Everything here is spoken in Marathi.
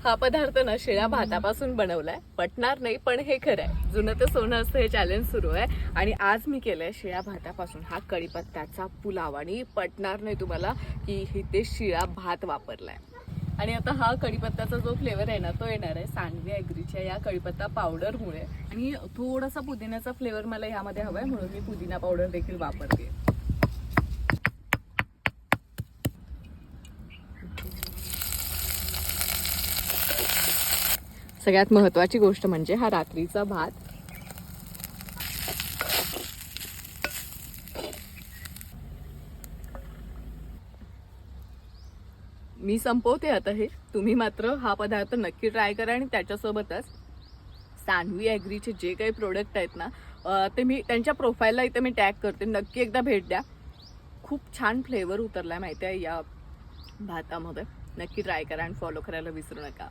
हा पदार्थ ना शिळ्या भातापासून बनवलाय. पटणार नाही पण हे खरं आहे. जुनं तर सोनं असतं हे चॅलेंज सुरू आहे. आणि आज मी केलंय शिळ्या भातापासून हा कढीपत्त्याचा पुलाव. आणि पटणार नाही तुम्हाला की इथे शिळा भात वापरलाय. आणि आता हा कढीपत्त्याचा जो फ्लेवर आहे ना तो येणार आहे सान्वी ॲग्रीच्या या कढीपत्ता पावडरमुळे. आणि थोडासा पुदिन्याचा फ्लेवर मला ह्यामध्ये हवाय म्हणून मी पुदिना पावडर देखील वापरते. सगळ्यात महत्त्वाची गोष्ट म्हणजे हा रात्रीचा भात. मी संपवते आता हे. तुम्ही मात्र हा पदार्थ नक्की ट्राय करा. आणि त्याच्यासोबतच सान्वी ॲग्रीचे जे काही प्रोडक्ट आहेत ना ते मी त्यांच्या प्रोफाईलला इथे मी टॅग करते. नक्की एकदा भेट द्या. खूप छान फ्लेवर उतरलाय माहिती आहे या भातामध्ये. नक्की ट्राय करा आणि फॉलो करायला विसरू नका.